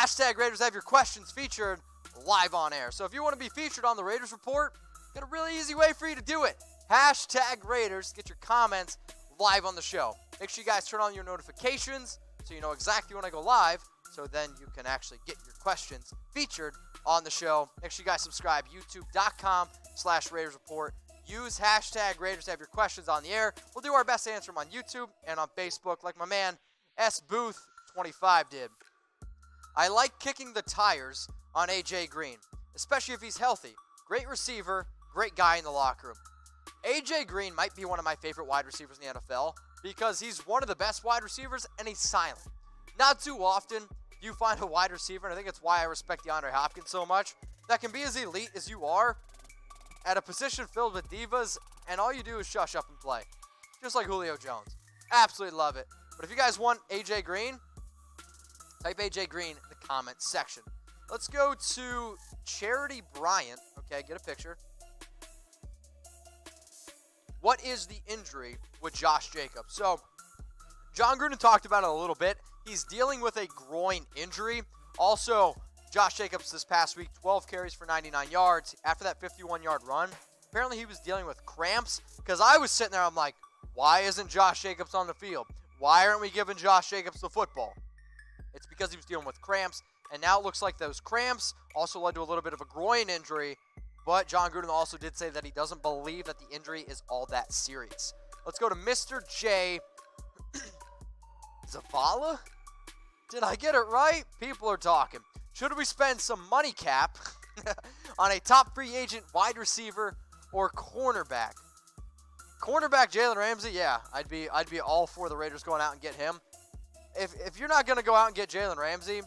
Hashtag Raiders have your questions featured live on air. So if you want to be featured on the Raiders Report, got a really easy way for you to do it. Hashtag Raiders. Get your comments live on the show. Make sure you guys turn on your notifications so you know exactly when I go live, so then you can actually get your questions featured on the show. Make sure you guys subscribe, youtube.com/Raiders Report. Use hashtag Raiders to have your questions on the air. We'll do our best to answer them on YouTube and on Facebook, like my man S Booth 25 did. I like kicking the tires on AJ Green, especially if he's healthy. Great receiver, great guy in the locker room. AJ Green might be one of my favorite wide receivers in the NFL because he's one of the best wide receivers and he's silent. Not too often you find a wide receiver, and I think it's why I respect DeAndre Hopkins so much, that can be as elite as you are at a position filled with divas, and all you do is shush up and play. Just like Julio Jones. Absolutely love it. But if you guys want AJ Green, type AJ Green in the comments section. Let's go to Charity Bryant. Okay, get a picture. What is the injury with Josh Jacobs? So, John Gruden talked about it a little bit. He's dealing with a groin injury. Also, Josh Jacobs this past week, 12 carries for 99 yards. After that 51-yard run, apparently he was dealing with cramps. Because I was sitting there, I'm like, why isn't Josh Jacobs on the field? Why aren't we giving Josh Jacobs the football? It's because he was dealing with cramps. And now it looks like those cramps also led to a little bit of a groin injury. But John Gruden also did say that he doesn't believe that the injury is all that serious. Let's go to Mr. J. Zavala? Did I get it right? People are talking. Should we spend some money cap on a top free agent wide receiver or cornerback? Cornerback Jalen Ramsey, yeah, I'd be all for the Raiders going out and get him. If you're not going to go out and get Jalen Ramsey,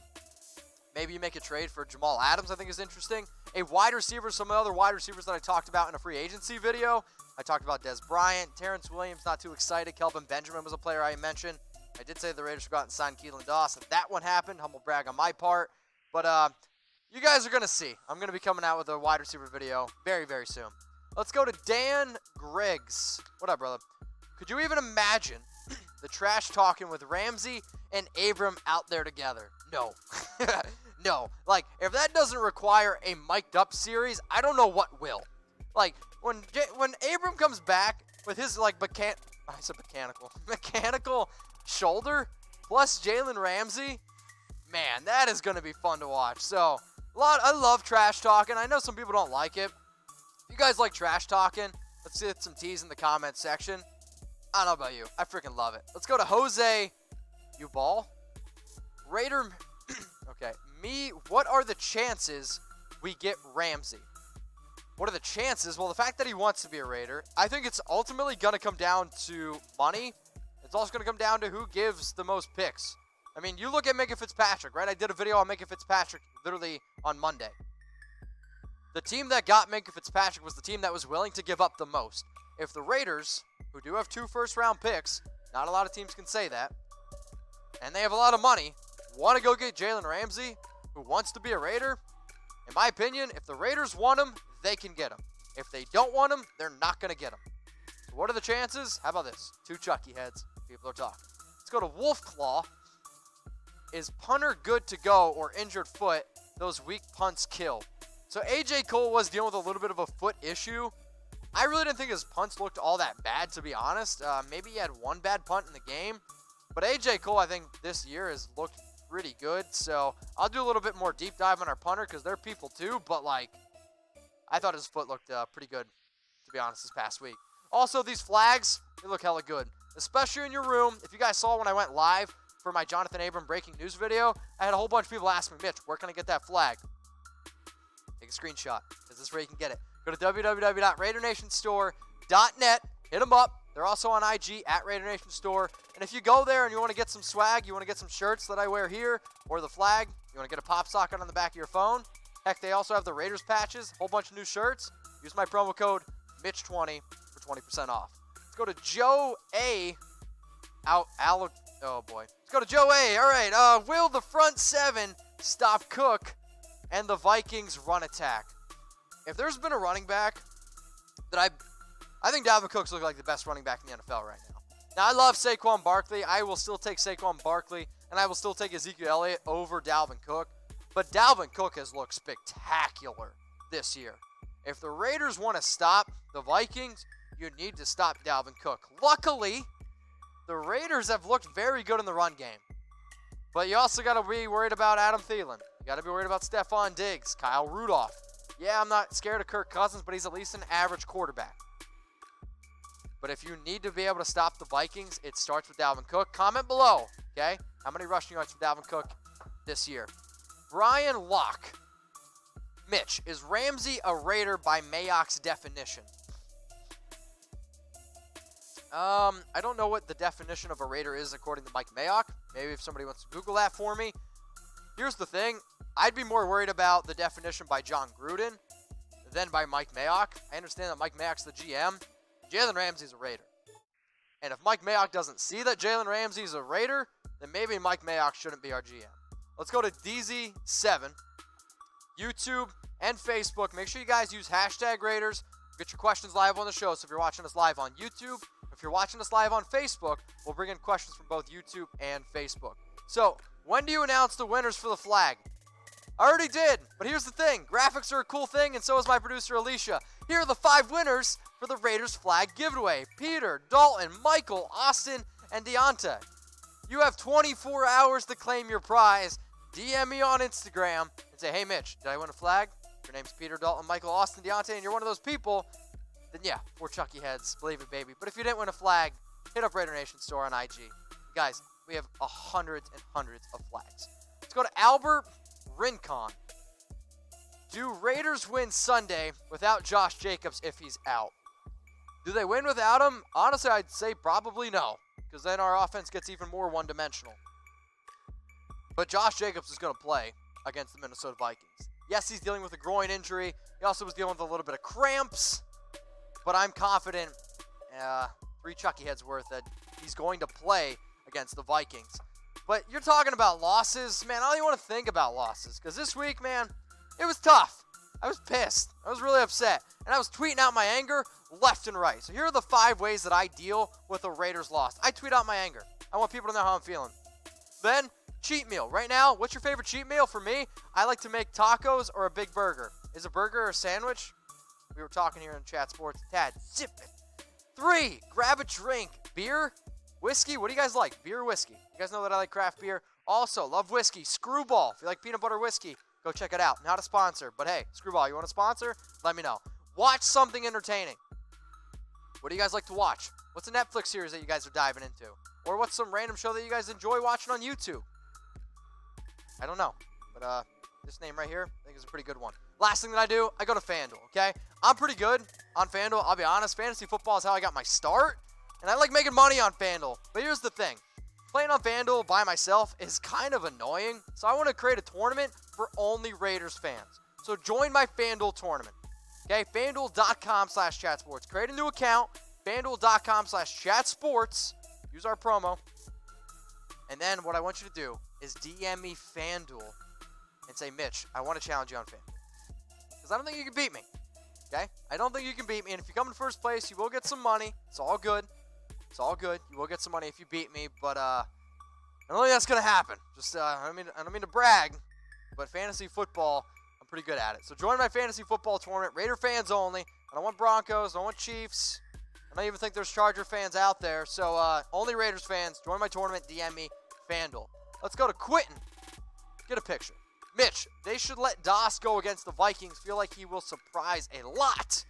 maybe you make a trade for Jamal Adams, I think is interesting. A wide receiver, some other wide receivers that I talked about in a free agency video. I talked about Des Bryant, Terrence Williams, not too excited. Kelvin Benjamin was a player I mentioned. I did say the Raiders should go out and sign Keelan Doss. If that one happened, humble brag on my part. But you guys are going to see. I'm going to be coming out with a wide receiver video very, very soon. Let's go to Dan Griggs. What up, brother? Could you even imagine the trash talking with Ramsey and Abram out there together? No. No. Like, if that doesn't require a mic'd up series, I don't know what will. Like, when Abram comes back with his, like, mechanical shoulder plus Jalen Ramsey, man, that is going to be fun to watch. So, I love trash talking. I know some people don't like it. If you guys like trash talking, let's get some T's in the comments section. I don't know about you. I freaking love it. Let's go to Jose Ubal. Raider. Okay. What are the chances we get Ramsey? What are the chances? Well, the fact that he wants to be a Raider, I think it's ultimately going to come down to money. It's also going to come down to who gives the most picks. I mean, you look at Minkah Fitzpatrick, right? I did a video on Minkah Fitzpatrick literally on Monday. The team that got Minkah Fitzpatrick was the team that was willing to give up the most. If the Raiders, who do have 2 first-round picks, not a lot of teams can say that, and they have a lot of money, want to go get Jalen Ramsey, who wants to be a Raider, in my opinion, if the Raiders want him, they can get him. If they don't want him, they're not going to get him. So what are the chances? How about this? 2 Chucky heads. People are talking. Let's go to Wulf Claw. Is punter good to go or injured foot? Those weak punts kill. So AJ Cole was dealing with a little bit of a foot issue. I really didn't think his punts looked all that bad, to be honest. Maybe he had 1 bad punt in the game. But AJ Cole, I think, this year has looked pretty good. So I'll do a little bit more deep dive on our punter because they're people too. But, like, I thought his foot looked pretty good, to be honest, this past week. Also, these flags, they look hella good. Especially in your room. If you guys saw when I went live for my Jonathan Abram breaking news video, I had a whole bunch of people ask me, Mitch, where can I get that flag? Take a screenshot because this is where you can get it. Go to www.RaiderNationStore.net. Hit them up. They're also on IG at Raider Nation Store. And if you go there and you want to get some swag, you want to get some shirts that I wear here, or the flag, you want to get a pop socket on the back of your phone. Heck, they also have the Raiders patches, whole bunch of new shirts. Use my promo code Mitch20 for 20% off. Let's go to Joe A. Oh boy. Let's go to Joe A. All right. Will the front 7 stop Cook and the Vikings run attack? If there's been a running back that I think Dalvin Cook's looking like the best running back in the NFL right now. Now, I love Saquon Barkley. I will still take Saquon Barkley, and I will still take Ezekiel Elliott over Dalvin Cook. But Dalvin Cook has looked spectacular this year. If the Raiders want to stop the Vikings, you need to stop Dalvin Cook. Luckily, the Raiders have looked very good in the run game. But you also got to be worried about Adam Thielen. You got to be worried about Stephon Diggs, Kyle Rudolph. Yeah, I'm not scared of Kirk Cousins, but he's at least an average quarterback. But if you need to be able to stop the Vikings, it starts with Dalvin Cook. Comment below, okay? How many rushing yards for Dalvin Cook this year? Brian Locke. Mitch, is Ramsey a Raider by Mayock's definition? I don't know what the definition of a Raider is according to Mike Mayock. Maybe if somebody wants to Google that for me. Here's the thing. I'd be more worried about the definition by John Gruden than by Mike Mayock. I understand that Mike Mayock's the GM. Jalen Ramsey's a Raider. And if Mike Mayock doesn't see that Jalen Ramsey's a Raider, then maybe Mike Mayock shouldn't be our GM. Let's go to DZ7. YouTube and Facebook. Make sure you guys use hashtag Raiders. Get your questions live on the show. So if you're watching us live on YouTube, if you're watching us live on Facebook, we'll bring in questions from both YouTube and Facebook. So, when do you announce the winners for the flag? I already did, but here's the thing. Graphics are a cool thing, and so is my producer, Alicia. Here are the 5 winners for the Raiders flag giveaway. Peter, Dalton, Michael, Austin, and Deonta. You have 24 hours to claim your prize. DM me on Instagram and say, hey, Mitch, did I win a flag? If your name's Peter, Dalton, Michael, Austin, Deonta, and you're one of those people, then yeah, 4 Chucky heads, believe it, baby. But if you didn't win a flag, hit up Raider Nation store on IG. Guys, we have hundreds and hundreds of flags. Let's go to Albert Rincon. Do Raiders win Sunday without Josh Jacobs if he's out? Do they win without him? Honestly, I'd say probably no, because then our offense gets even more one-dimensional. But Josh Jacobs is going to play against the Minnesota Vikings. Yes, he's dealing with a groin injury. He also was dealing with a little bit of cramps. But I'm confident, 3 Chucky heads worth, that he's going to play against the Vikings. But you're talking about losses. Man, I don't even want to think about losses. Because this week, man, it was tough. I was pissed. I was really upset. And I was tweeting out my anger left and right. So here are the 5 ways that I deal with a Raiders loss. I tweet out my anger. I want people to know how I'm feeling. Then, cheat meal. Right now, what's your favorite cheat meal? For me, I like to make tacos or a big burger. Is a burger a sandwich? We were talking here in Chat Sports. Tad, zip it. 3, grab a drink. Beer, whiskey. What do you guys like? Beer or whiskey? You guys know that I like craft beer. Also, love whiskey. Screwball. If you like peanut butter whiskey, go check it out. Not a sponsor, but hey, Screwball, you want a sponsor? Let me know. Watch something entertaining. What do you guys like to watch? What's a Netflix series that you guys are diving into? Or what's some random show that you guys enjoy watching on YouTube? I don't know. But this name right here, I think is a pretty good one. Last thing that I do, I go to FanDuel, okay? I'm pretty good on FanDuel. I'll be honest. Fantasy football is how I got my start. And I like making money on FanDuel. But here's the thing. Playing on FanDuel by myself is kind of annoying. So I want to create a tournament for only Raiders fans. So join my FanDuel tournament. Okay? FanDuel.com/chatsports. Create a new account. FanDuel.com/chatsports. Use our promo. And then what I want you to do is DM me FanDuel and say, Mitch, I want to challenge you on FanDuel. Because I don't think you can beat me. Okay? I don't think you can beat me. And if you come in first place, you will get some money. It's all good. It's all good. You will get some money if you beat me. But I don't think that's going to happen. Just, I don't mean to brag. But fantasy football, I'm pretty good at it. So join my fantasy football tournament. Raider fans only. I don't want Broncos. I don't want Chiefs. I don't even think there's Charger fans out there. So only Raiders fans. Join my tournament. DM me FanDuel. Let's go to Quentin. Get a picture. Mitch, they should let Doss go against the Vikings. Feel like he will surprise a lot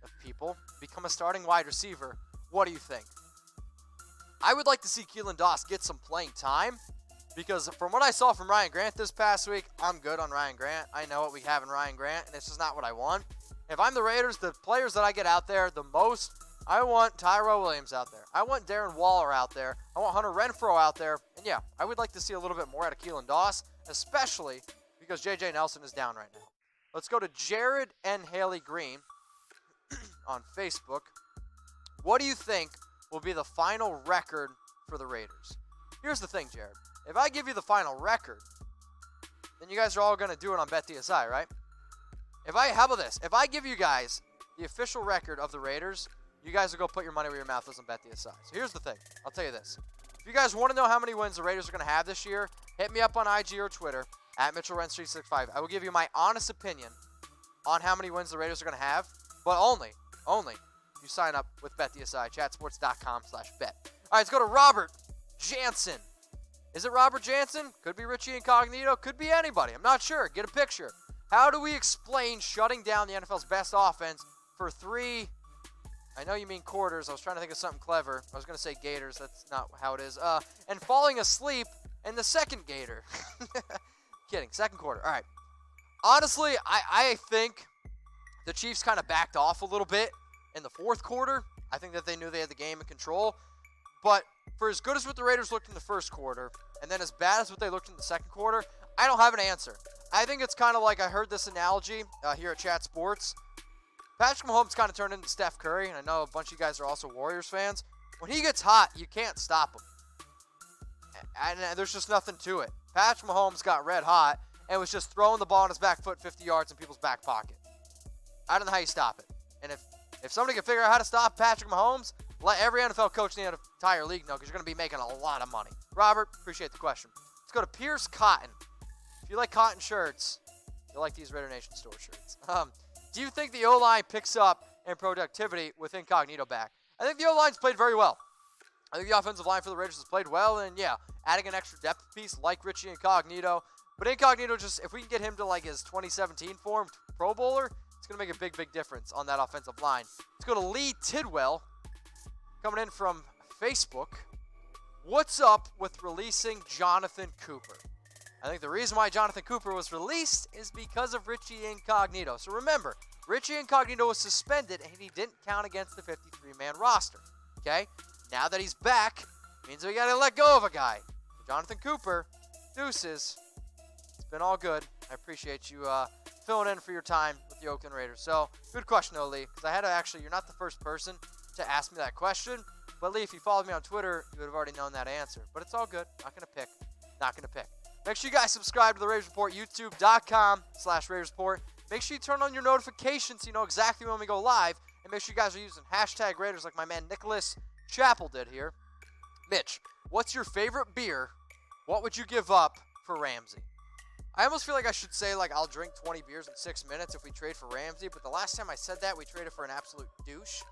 of people. Become a starting wide receiver. What do you think? I would like to see Keelan Doss get some playing time. Because from what I saw from Ryan Grant this past week, I'm good on Ryan Grant. I know what we have in Ryan Grant, and it's just not what I want. If I'm the Raiders, the players that I get out there the most, I want Tyrell Williams out there. I want Darren Waller out there. I want Hunter Renfrow out there. And yeah, I would like to see a little bit more out of Keelan Doss, especially because J.J. Nelson is down right now. Let's go to Jared and Hailey Green on Facebook. What do you think will be the final record for the Raiders? Here's the thing, Jared. If I give you the final record, then you guys are all going to do it on BetDSI, right? How about this? If I give you guys the official record of the Raiders, you guys will go put your money where your mouth is on BetDSI. So here's the thing. I'll tell you this. If you guys want to know how many wins the Raiders are going to have this year, hit me up on IG or Twitter. at Mitchell Renz 365. I will give you my honest opinion on how many wins the Raiders are going to have, but only if you sign up with BetDSI, chatsports.com/bet. All right, let's go to Robert Jantzen. Is it Robert Jantzen? Could be Richie Incognito. Could be anybody. I'm not sure. Get a picture. How do we explain shutting down the NFL's best offense for 3... I know you mean quarters. I was trying to think of something clever. I was going to say gators. That's not how it is. And falling asleep in the second gator. Kidding. Second quarter. All right. Honestly, I think the Chiefs kind of backed off a little bit in the fourth quarter. I think that they knew they had the game in control. But for as good as what the Raiders looked in the first quarter, and then as bad as what they looked in the second quarter, I don't have an answer. I think it's kind of like I heard this analogy here at Chat Sports. Patrick Mahomes kind of turned into Steph Curry, and I know a bunch of you guys are also Warriors fans. When he gets hot, you can't stop him. And there's just nothing to it. Patrick Mahomes got red hot and was just throwing the ball on his back foot 50 yards in people's back pocket. I don't know how you stop it. And if somebody can figure out how to stop Patrick Mahomes, let every NFL coach in the entire league know, because you're going to be making a lot of money. Robert, appreciate the question. Let's go to Pierce Cotton. If you like cotton shirts, you'll like these Raider Nation store shirts. Do you think the O-line picks up in productivity with Incognito back? I think the O-line's played very well. I think the offensive line for the Raiders has played well, and yeah, adding an extra depth piece like Richie Incognito. But Incognito, just if we can get him to like his 2017 form, Pro Bowler, it's going to make a big difference on that offensive line. Let's go to Lee Tidwell, coming in from Facebook. What's up with releasing Jonathan Cooper? I think the reason why Jonathan Cooper was released is because of Richie Incognito. So remember, Richie Incognito was suspended and he didn't count against the 53-man roster. Okay? Now that he's back, means we got to let go of a guy. Jonathan Cooper, deuces. It's been all good. I appreciate you filling in for your time with the Oakland Raiders. So, good question though, Lee, because I had to actually, you're not the first person to ask me that question. But Lee, if you followed me on Twitter, you would have already known that answer. But it's all good. Not going to pick. Make sure you guys subscribe to the Raiders Report, youtube.com/Raiders Report. Make sure you turn on your notifications so you know exactly when we go live. And make sure you guys are using hashtag Raiders like my man Nicholas Chapple did here. Mitch, what's your favorite beer? What would you give up for Ramsey? I almost feel like I should say, like, I'll drink 20 beers in 6 minutes if we trade for Ramsey. But the last time I said that, we traded for an absolute douche. So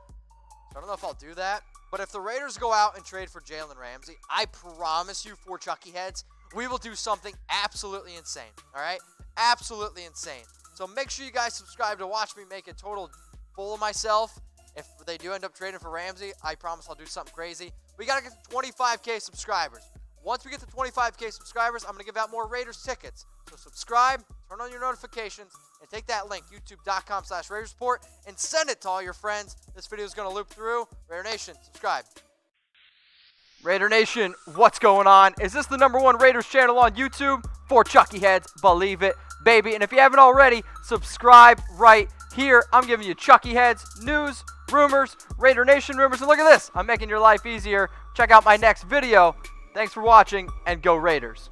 I don't know if I'll do that. But if the Raiders go out and trade for Jalen Ramsey, I promise you, for Chucky Heads, we will do something absolutely insane, all right? Absolutely insane. So make sure you guys subscribe to watch me make a total fool of myself. If they do end up trading for Ramsey, I promise I'll do something crazy. We got to get to 25K subscribers. Once we get to 25K subscribers, I'm going to give out more Raiders tickets. So subscribe, turn on your notifications, and take that link, youtube.com/Raiders Report, and send it to all your friends. This video is going to loop through. Raider Nation, subscribe. Raider Nation, what's going on? Is this the #1 Raiders channel on YouTube? For Chucky Heads, believe it, baby. And if you haven't already, subscribe right here. I'm giving you Chucky Heads, news, rumors, Raider Nation rumors. And look at this, I'm making your life easier. Check out my next video. Thanks for watching, and go Raiders.